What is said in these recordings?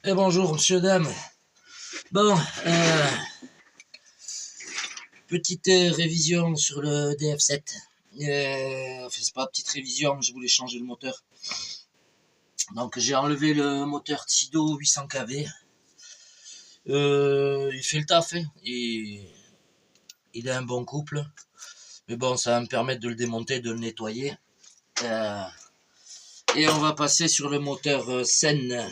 Et bonjour, monsieur, dame. Bon, petite révision sur le DF7. Enfin, c'est pas petite révision, je voulais changer le moteur. Donc, j'ai enlevé le moteur Tsido 800 kV. Il fait le taf, hein. Il a un bon couple. Mais bon, ça va me permettre de le démonter, de le nettoyer. Et on va passer sur le moteur Sen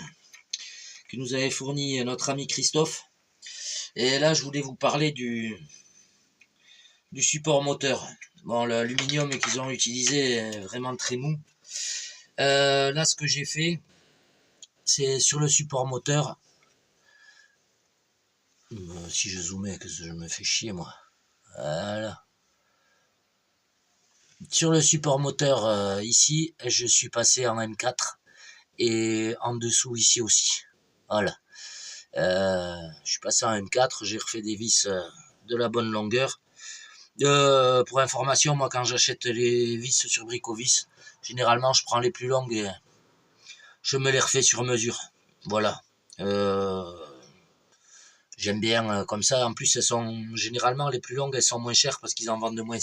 que nous avait fourni notre ami Christophe. Et là, je voulais vous parler du support moteur. Bon, l'aluminium qu'ils ont utilisé est vraiment très mou. Là, ce que j'ai fait, c'est sur le support moteur. Si je zoomais, que je me fais chier, moi. Voilà. Sur le support moteur, ici, je suis passé en M4 et en dessous, ici aussi. Voilà. Je suis passé en M4, j'ai refait des vis de la bonne longueur. Pour information, moi, quand j'achète les vis sur Bricovis, généralement, je prends les plus longues et je me les refais sur mesure. Voilà. J'aime bien comme ça. En plus, elles sont généralement les plus longues, elles sont moins chères parce qu'ils en vendent de moins.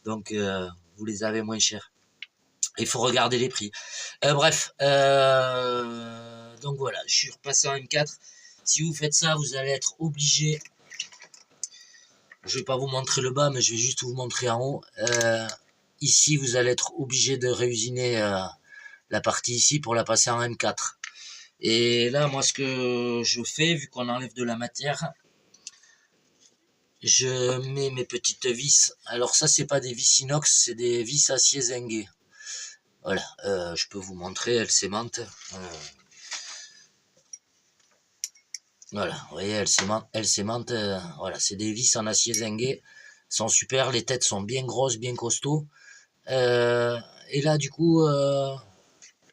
Donc, vous les avez moins chères. Il faut regarder les prix. Bref. Donc voilà, je suis repassé en M4. Si vous faites ça, vous allez être obligé. Je vais pas vous montrer le bas, mais je vais juste vous montrer en haut. Ici, vous allez être obligé de réusiner la partie ici pour la passer en M4. Et là, moi, ce que je fais, vu qu'on enlève de la matière, je mets mes petites vis. Alors ça, c'est pas des vis inox, c'est des vis acier zingué. Voilà, je peux vous montrer, elles s'aimantent. Voilà, vous voyez, elles s'aimantent. Voilà, c'est des vis en acier zingué. Elles sont super, les têtes sont bien grosses, bien costauds. Et là, du coup,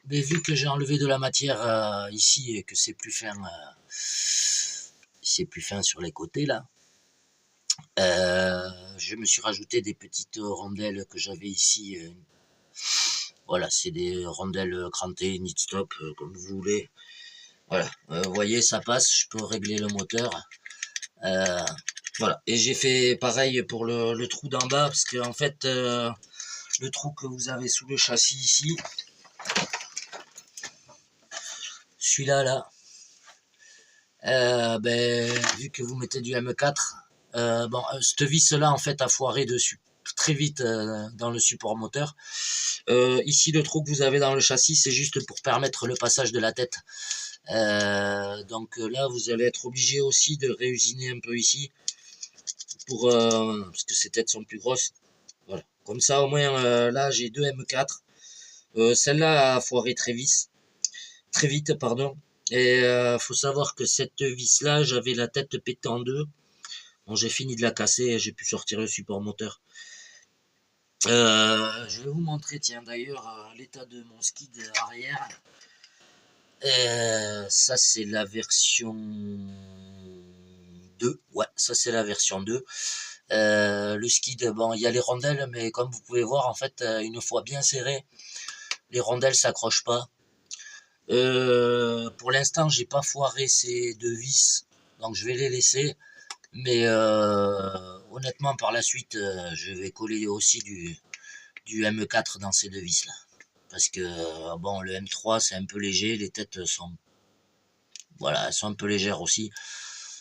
mais vu que j'ai enlevé de la matière ici et que c'est plus fin sur les côtés là, je me suis rajouté des petites rondelles que j'avais ici. Voilà, c'est des rondelles crantées, nit stop, comme vous voulez. Voilà, vous voyez, ça passe, je peux régler le moteur. Voilà, et j'ai fait pareil pour le trou d'en bas, parce que en fait, le trou que vous avez sous le châssis ici, celui-là, là, vu que vous mettez du M4, bon, cette vis-là, en fait, a foiré dessus très vite dans le support moteur. Ici, le trou que vous avez dans le châssis, c'est juste pour permettre le passage de la tête. Donc là, vous allez être obligé aussi de réusiner un peu ici, pour parce que ces têtes sont plus grosses. Voilà. Comme ça, au moins, là, j'ai deux M4. Celle-là a foiré très vite, pardon. Et faut savoir que cette vis-là, j'avais la tête pétée en deux. Bon, j'ai fini de la casser et j'ai pu sortir le support moteur. Je vais vous montrer, tiens, d'ailleurs, l'état de mon skid arrière. Ça, c'est la version 2. Ouais, ça, c'est la version 2. Le skid, bon, il y a les rondelles, mais comme vous pouvez voir, en fait, une fois bien serré, les rondelles s'accrochent pas. Pour l'instant, j'ai pas foiré ces deux vis, donc je vais les laisser. Mais honnêtement, par la suite, je vais coller aussi du M4 dans ces deux vis là. Parce que bon, le M3 c'est un peu léger, les têtes sont, voilà, elles sont un peu légères aussi.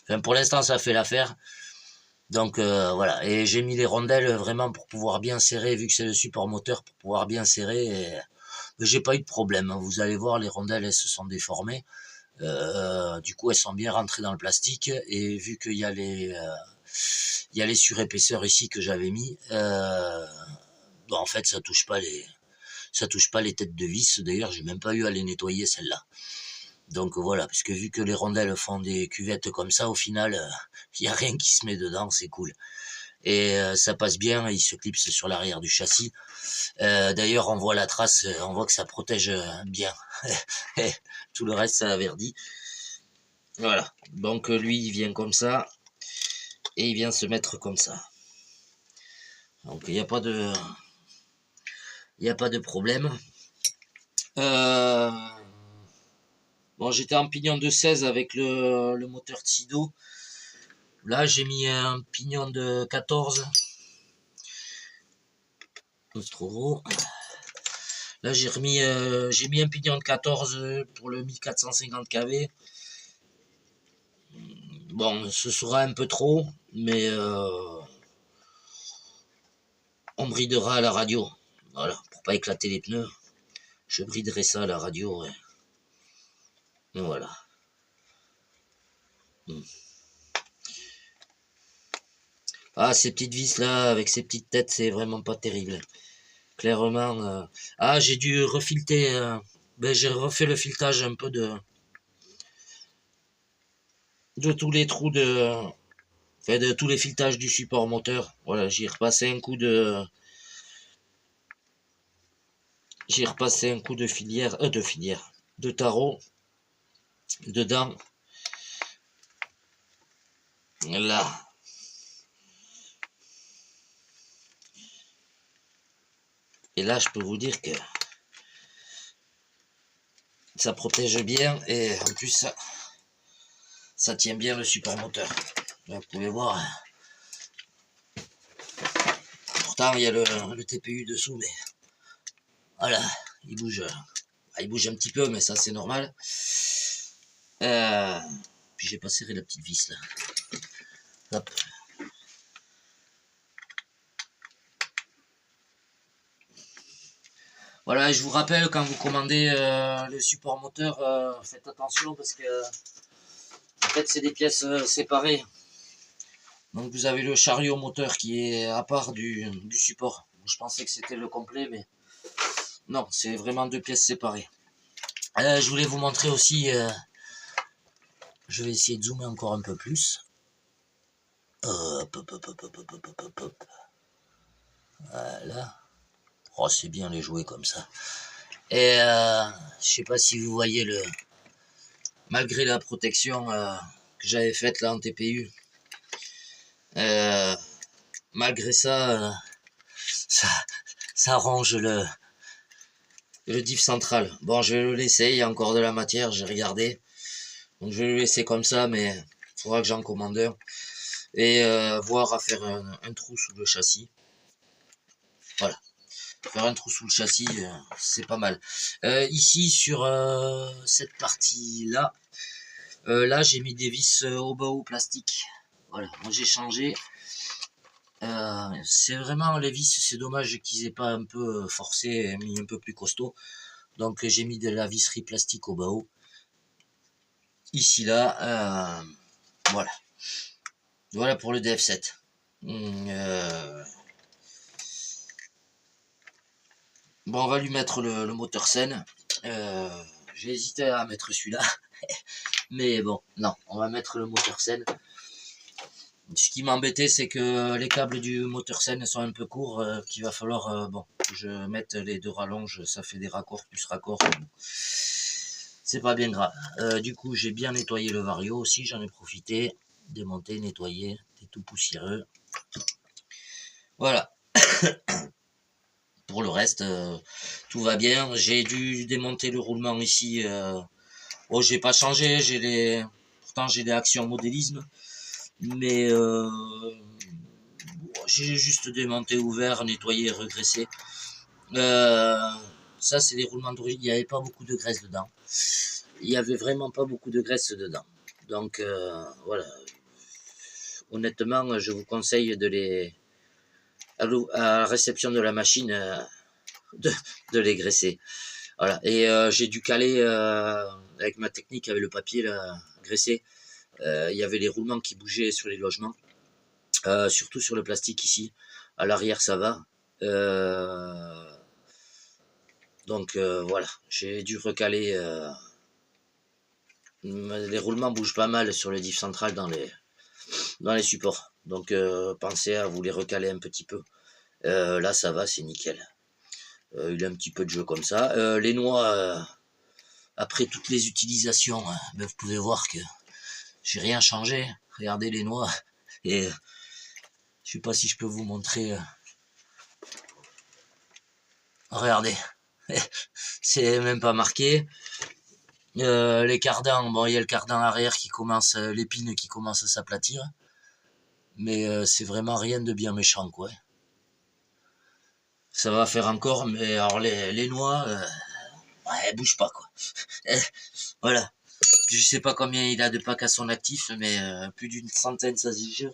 Enfin, pour l'instant, ça fait l'affaire. Donc voilà, et j'ai mis les rondelles vraiment pour pouvoir bien serrer, vu que c'est le support moteur, pour pouvoir bien serrer. Et j'ai pas eu de problème. Vous allez voir, les rondelles elles se sont déformées. Du coup, elles sont bien rentrées dans le plastique. Et vu qu'il y a les surépaisseurs ici que j'avais mis, bon, en fait, ça touche pas les têtes de vis. D'ailleurs, j'ai même pas eu à les nettoyer celles-là. Donc voilà, parce que vu que les rondelles font des cuvettes comme ça, au final, il n'y a rien qui se met dedans, c'est cool. Et ça passe bien, il se clipse sur l'arrière du châssis. D'ailleurs, on voit la trace, on voit que ça protège bien. Tout le reste, ça a verdi. Voilà, donc lui, il vient comme ça, et il vient se mettre comme ça. Donc il n'y a pas de... Il n'y a pas de problème. Bon, j'étais en pignon de 16 avec le moteur Tsido. Là, j'ai mis un pignon de 14. C'est trop gros. Là, j'ai mis un pignon de 14 pour le 1450 kV. Bon, ce sera un peu trop, mais on bridera à la radio. Voilà, pour pas éclater les pneus. Je briderai ça à la radio. Ouais. Voilà. Ah, ces petites vis là, avec ces petites têtes, c'est vraiment pas terrible. Clairement. Ah, j'ai dû refilter. Ben, j'ai refait le filetage un peu de tous les trous enfin, de tous les filetages du support moteur. Voilà, j'ai repassé un coup de. J'ai repassé un coup de de tarot dedans. Là. Et là, je peux vous dire que ça protège bien et en plus, ça tient bien le support moteur. Là, vous pouvez voir. Pourtant, il y a le TPU dessous, mais voilà, il bouge. Il bouge un petit peu, mais ça, c'est normal. Puis j'ai pas serré la petite vis là. Hop. Voilà, je vous rappelle, quand vous commandez le support moteur, faites attention parce que en fait c'est des pièces séparées. Donc vous avez le chariot moteur qui est à part du support. Je pensais que c'était le complet, mais non, c'est vraiment deux pièces séparées. Je voulais vous montrer aussi, je vais essayer de zoomer encore un peu plus. Hop, hop, hop, hop, hop, hop, hop, hop. Voilà. Oh, c'est bien les jouer comme ça. Et je sais pas si vous voyez malgré la protection que j'avais faite là en TPU, malgré ça, ça ronge le diff central. Bon, je vais le laisser, il y a encore de la matière, j'ai regardé. Donc je vais le laisser comme ça, mais il faudra que j'en commande un. Et voir à faire un trou sous le châssis. Voilà. Faire un trou sous le châssis, c'est pas mal. Ici, sur cette partie-là, là j'ai mis des vis au bas au plastique. Voilà, moi j'ai changé. C'est vraiment les vis, c'est dommage qu'ils aient pas un peu forcé et mis un peu plus costaud. Donc j'ai mis de la visserie plastique au bas haut. Ici là, voilà. Voilà pour le DF7. Bon, on va lui mettre le moteur Sen. J'ai hésité à mettre celui-là. Mais bon, non, on va mettre le moteur Sen. Ce qui m'embêtait, c'est que les câbles du moteur Sen sont un peu courts, qu'il va falloir, bon, que je mette les deux rallonges, ça fait des raccords plus raccords. C'est pas bien grave. Du coup, j'ai bien nettoyé le vario aussi, j'en ai profité. Démonter, nettoyer, c'est tout poussiéreux. Voilà. Pour le reste, tout va bien. J'ai dû démonter le roulement ici. Oh, j'ai pas changé, pourtant j'ai des actions modélisme. Mais j'ai juste démonté, ouvert, nettoyé, regraissé. Ça, c'est des roulements d'origine. Il n'y avait pas beaucoup de graisse dedans. Il n'y avait vraiment pas beaucoup de graisse dedans. Donc, voilà. Honnêtement, je vous conseille de à la réception de la machine, de les graisser. Voilà. Et j'ai dû caler, avec ma technique, avec le papier là, graissé. Il y avait les roulements qui bougeaient sur les logements. Surtout sur le plastique ici. À l'arrière, ça va. Donc voilà, j'ai dû recaler. Les roulements bougent pas mal sur le diff central dans les supports. Donc pensez à vous les recaler un petit peu. Là, ça va, c'est nickel. Il a un petit peu de jeu comme ça. Les noix, après toutes les utilisations, ben, vous pouvez voir que j'ai rien changé. Regardez les noix. Et je sais pas si je peux vous montrer. Regardez. C'est même pas marqué. Les cardans, bon, il y a le cardan arrière qui commence, l'épine qui commence à s'aplatir. Mais c'est vraiment rien de bien méchant, quoi. Ça va faire encore, mais alors les noix, ouais, elles bougent pas, quoi. Voilà. Je sais pas combien il a de packs à son actif, mais plus d'une centaine, ça se jure.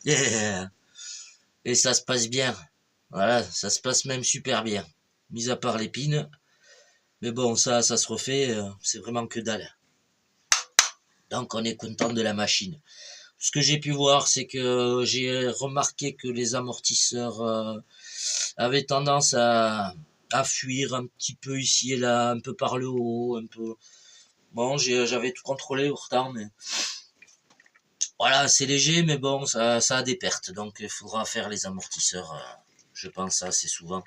Et ça se passe bien. Voilà, ça se passe même super bien. Mis à part l'épine. Mais bon, ça se refait, c'est vraiment que dalle. Donc on est content de la machine. Ce que j'ai pu voir, c'est que j'ai remarqué que les amortisseurs avaient tendance à fuir un petit peu ici et là, un peu par le haut, un peu... Bon, j'avais tout contrôlé pourtant, mais... Voilà, c'est léger, mais bon, ça a des pertes. Donc il faudra faire les amortisseurs, je pense, assez souvent.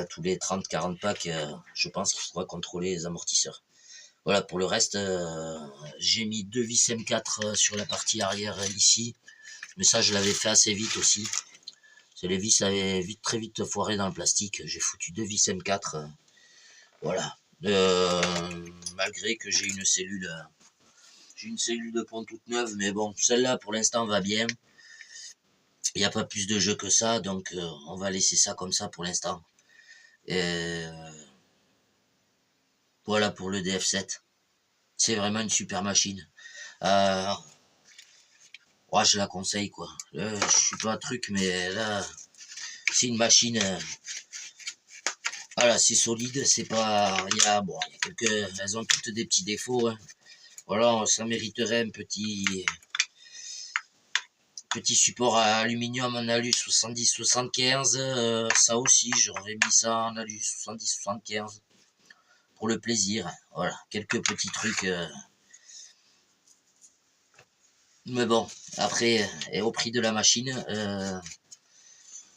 Tous les 30-40 packs, je pense qu'il faudra contrôler les amortisseurs. Voilà, pour le reste, j'ai mis 2 vis M4 sur la partie arrière ici. Mais ça, je l'avais fait assez vite aussi. C'est les vis avaient très vite foiré dans le plastique. J'ai foutu 2 vis M4. Voilà. Malgré que j'ai une cellule de pont toute neuve, mais bon, celle-là pour l'instant va bien. Il n'y a pas plus de jeu que ça, donc on va laisser ça comme ça pour l'instant. Voilà pour le DF7. C'est vraiment une super machine. Ouais, je la conseille, quoi. Je suis pas un truc, mais là, c'est une machine. Voilà, c'est solide, c'est pas. Il y a quelques. Elles ont toutes des petits défauts. Hein. Voilà, ça mériterait un petit support à aluminium en alu 70-75. Ça aussi, j'aurais mis ça en alu 70-75. Pour le plaisir. Voilà, quelques petits trucs. Mais bon, après, et au prix de la machine,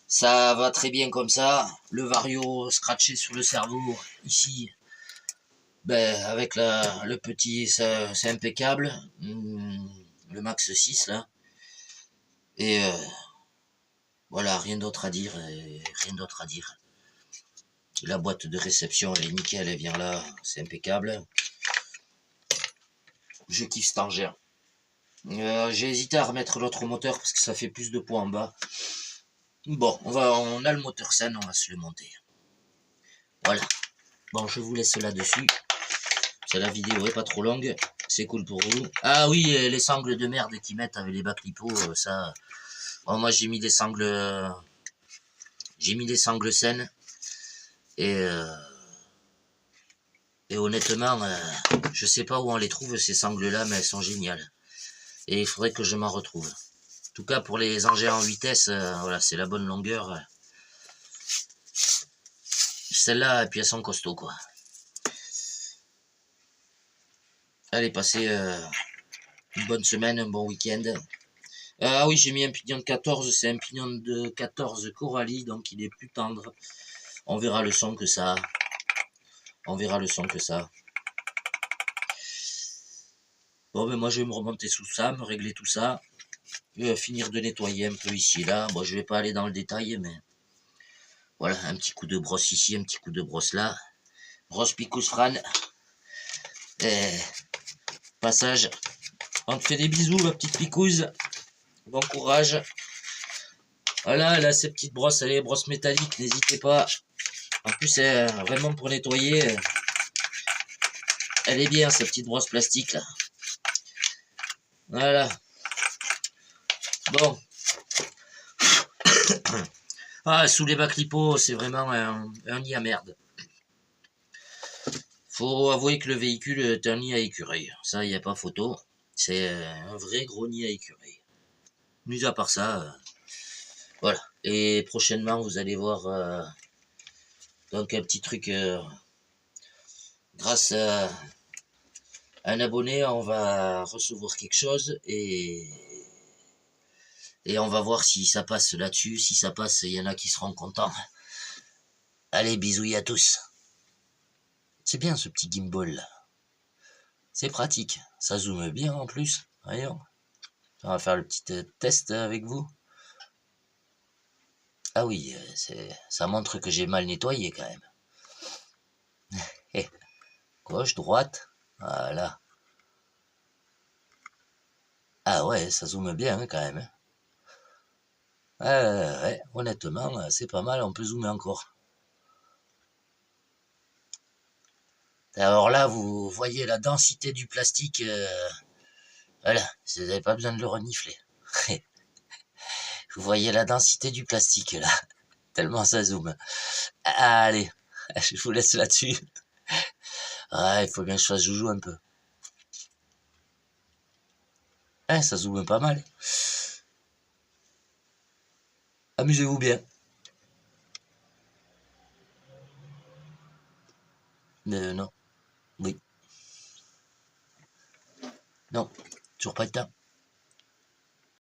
ça va très bien comme ça. Le Vario scratché sur le cerveau, ici, ben, avec le petit, c'est impeccable. Le Max 6, là. Et voilà, rien d'autre à dire. Rien d'autre à dire. La boîte de réception, elle est nickel, elle vient là, c'est impeccable. Je kiffe cet engin. J'ai hésité à remettre l'autre moteur parce que ça fait plus de poids en bas. Bon, on a le moteur sain, on va se le monter. Voilà. Bon, je vous laisse là-dessus. La vidéo est pas trop longue. C'est cool pour vous. Ah oui, les sangles de merde qu'ils mettent avec les bacs-lipo, ça... Bon, moi, j'ai mis des sangles... saines. Et honnêtement, je sais pas où on les trouve, ces sangles-là, mais elles sont géniales. Et il faudrait que je m'en retrouve. En tout cas, pour les engins en vitesse, voilà, c'est la bonne longueur. Celles-là, et puis elles sont costauds, quoi. Allez, passez une bonne semaine, un bon week-end. Ah oui, j'ai mis un pignon de 14, c'est un pignon de 14 Coralie, donc il est plus tendre. On verra le son que ça. On verra le son que ça. Bon, ben moi je vais me remonter sous ça, me régler tout ça. Finir de nettoyer un peu ici et là. Bon, je vais pas aller dans le détail, mais... Voilà, un petit coup de brosse ici, un petit coup de brosse là. Brosse picous Fran. Et... Passage. On te fait des bisous, ma petite picouse. Bon courage. Voilà, là, ces petites brosses, les brosses métalliques, n'hésitez pas. En plus, vraiment pour nettoyer, elle est bien, cette petite brosse plastique, là. Voilà. Bon. Ah, sous les bacs lipo, c'est vraiment un nid à merde. Faut avouer que le véhicule est un nid à écureuil. Ça, il n'y a pas photo. C'est un vrai gros nid à écureuil. Mis à part ça, voilà. Et prochainement, vous allez voir donc un petit truc grâce à un abonné, on va recevoir quelque chose et on va voir si ça passe là-dessus. Si ça passe, il y en a qui seront contents. Allez, bisous à tous. C'est bien ce petit gimbal là. C'est pratique. Ça zoome bien en plus. Voyons. On va faire le petit test avec vous. Ah oui, ça montre que j'ai mal nettoyé quand même. Gauche, droite. Voilà. Ah ouais, ça zoome bien hein, quand même. Hein. Ouais, honnêtement, c'est pas mal, on peut zoomer encore. Alors là, vous voyez la densité du plastique. Voilà, vous n'avez pas besoin de le renifler. Vous voyez la densité du plastique là, tellement ça zoome. Allez, je vous laisse là-dessus. Ah, il faut bien que je fasse joujou un peu. Ça zoome pas mal. Amusez-vous bien. Non, oui. Non, toujours pas le temps.